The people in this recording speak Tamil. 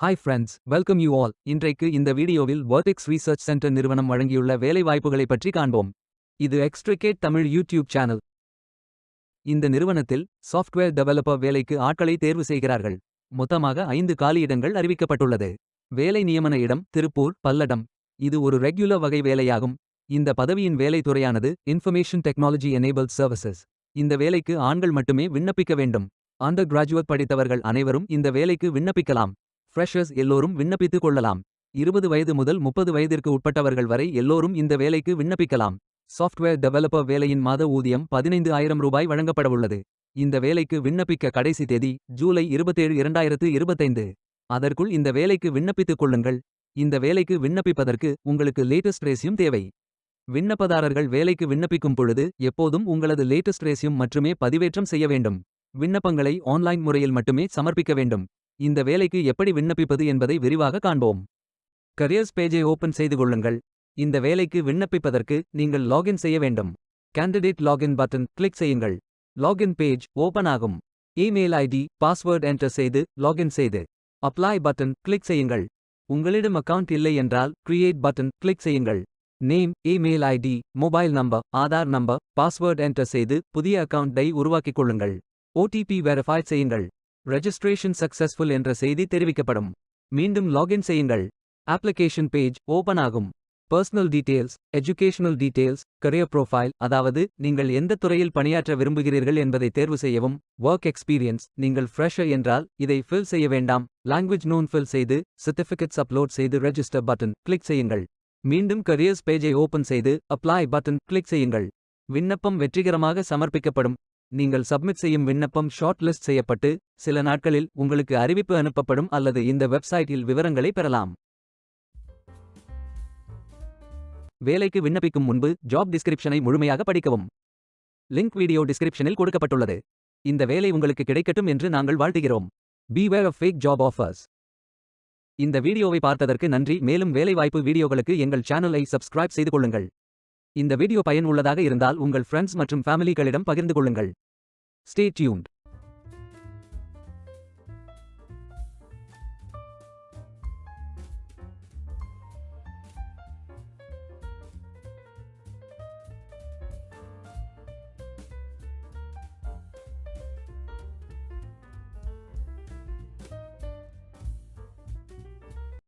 Hi friends, welcome you all. இன்றைக்கு இந்த வீடியோவில் வெர்டெக்ஸ் ரிசர்ச் சென்டர் நிறுவனம் வழங்கியுள்ள வேலைவாய்ப்புகளை பற்றி காண்போம். இது எக்ஸ்ட்ரிகேட் தமிழ் யூடியூப் சேனல். இந்த நிறுவனத்தில் சாஃப்ட்வேர் டெவலப்பர் வேலைக்கு ஆட்களை தேர்வு செய்கிறார்கள். மொத்தமாக 5 காலியிடங்கள் அறிவிக்கப்பட்டுள்ளது. வேலை நியமன இடம் திருப்பூர், பல்லடம். இது ஒரு ரெகுலர் வகை வேலையாகும். இந்த பதவியின் வேலை துறையானது இன்ஃபர்மேஷன் டெக்னாலஜி எனேபிள்ட் சர்வீசஸ். இந்த வேலைக்கு ஆண்கள் மட்டுமே விண்ணப்பிக்க வேண்டும். அண்டர் கிராஜுவேட் படித்தவர்கள் அனைவரும் இந்த வேலைக்கு விண்ணப்பிக்கலாம். ஃப்ரெஷர்ஸ் எல்லோரும் விண்ணப்பித்துக் கொள்ளலாம். 20 வயது முதல் 30 வயதிற்கு உட்பட்டவர்கள் வரை எல்லோரும் இந்த வேலைக்கு விண்ணப்பிக்கலாம். சாஃப்ட்வேர் டெவலப்பர் வேலையின் மாத ஊதியம் 15,000 ரூபாய் வழங்கப்படவுள்ளது. இந்த வேலைக்கு விண்ணப்பிக்க கடைசி தேதி ஜூலை 27, 2025. அதற்குள் இந்த வேலைக்கு விண்ணப்பித்துக் கொள்ளுங்கள். இந்த வேலைக்கு விண்ணப்பிப்பதற்கு உங்களுக்கு லேட்டஸ்ட் ரெஸ்யூம் தேவை. விண்ணப்பதாரர்கள் வேலைக்கு விண்ணப்பிக்கும் பொழுது எப்போதும் உங்களது லேட்டஸ்ட் ரெஸ்யூம் மட்டுமே பதிவேற்றம் செய்ய வேண்டும். விண்ணப்பங்களை ஆன்லைன் முறையில் மட்டுமே சமர்ப்பிக்க வேண்டும். இந்த வேலைக்கு எப்படி விண்ணப்பிப்பது என்பதை விரிவாக காண்போம். கரியர்ஸ் பேஜை ஓபன் செய்து கொள்ளுங்கள். இந்த வேலைக்கு விண்ணப்பிப்பதற்கு நீங்கள் லாகின் செய்ய வேண்டும். கேண்டிடேட் லாகின் பட்டன் கிளிக் செய்யுங்கள். லாகின் பேஜ் ஓபன் ஆகும். இமெயில் ஐடி, பாஸ்வேர்ட் என்டர் செய்து லாகின் செய்து அப்ளை பட்டன் கிளிக் செய்யுங்கள். உங்களிடம் அக்கவுண்ட் இல்லை என்றால் கிரியேட் பட்டன் கிளிக் செய்யுங்கள். Name, email ID, mobile number, Aadhaar number, password enter செய்து புதிய அக்கவுண்டை உருவாக்கிக் கொள்ளுங்கள். ஓடிபி வெரிஃபை செய்யுங்கள். ரெஜிஸ்ட்ரேஷன் சக்சஸ்ஃபுல் என்ற செய்தி தெரிவிக்கப்படும். மீண்டும் லாகின் செய்யுங்கள். அப்ளிகேஷன் பேஜ் ஓபன் ஆகும். Personal details, educational details, career profile, அதாவது நீங்கள் எந்த துறையில் பணியாற்ற விரும்புகிறீர்கள் என்பதை தேர்வு செய்யவும். ஒர்க் எக்ஸ்பீரியன்ஸ், நீங்கள் ஃப்ரெஷர் என்றால் இதை ஃபில் செய்ய வேண்டாம். லாங்குவேஜ் நோன் ஃபில் செய்து சர்டிஃபிகேட்ஸ் அப்லோட் செய்து ரெஜிஸ்டர் பட்டன் கிளிக் செய்யுங்கள். மீண்டும் கரியர்ஸ் பேஜை ஓபன் செய்து அப்ளை பட்டன் கிளிக் செய்யுங்கள். விண்ணப்பம் வெற்றிகரமாக சமர்ப்பிக்கப்படும். நீங்கள் சப்மிட் செய்யும் விண்ணப்பம் ஷார்ட் லிஸ்ட் செய்யப்பட்டு சில நாட்களில் உங்களுக்கு அறிவிப்பு அனுப்பப்படும் அல்லது இந்த வெப்சைட்டில் விவரங்களை பெறலாம். வேலைக்கு விண்ணப்பிக்கும் முன்பு ஜாப் டிஸ்கிரிப்ஷனை முழுமையாக படிக்கவும். லிங்க் வீடியோ டிஸ்கிரிப்ஷனில் கொடுக்கப்பட்டுள்ளது. இந்த வேலை உங்களுக்கு கிடைக்கட்டும் என்று நாங்கள் வாழ்த்துகிறோம். Beware of fake job offers. இந்த வீடியோவை பார்த்ததற்கு நன்றி. மேலும் வேலைவாய்ப்பு வீடியோகளுக்கு எங்கள் சேனலை சப்ஸ்கிரைப் செய்து கொள்ளுங்கள். இந்த வீடியோ பயன் உள்ளதாக இருந்தால் உங்கள் ஃப்ரெண்ட்ஸ் மற்றும் ஃபேமிலிகளிடம் பகிர்ந்து கொள்ளுங்கள். Stay tuned.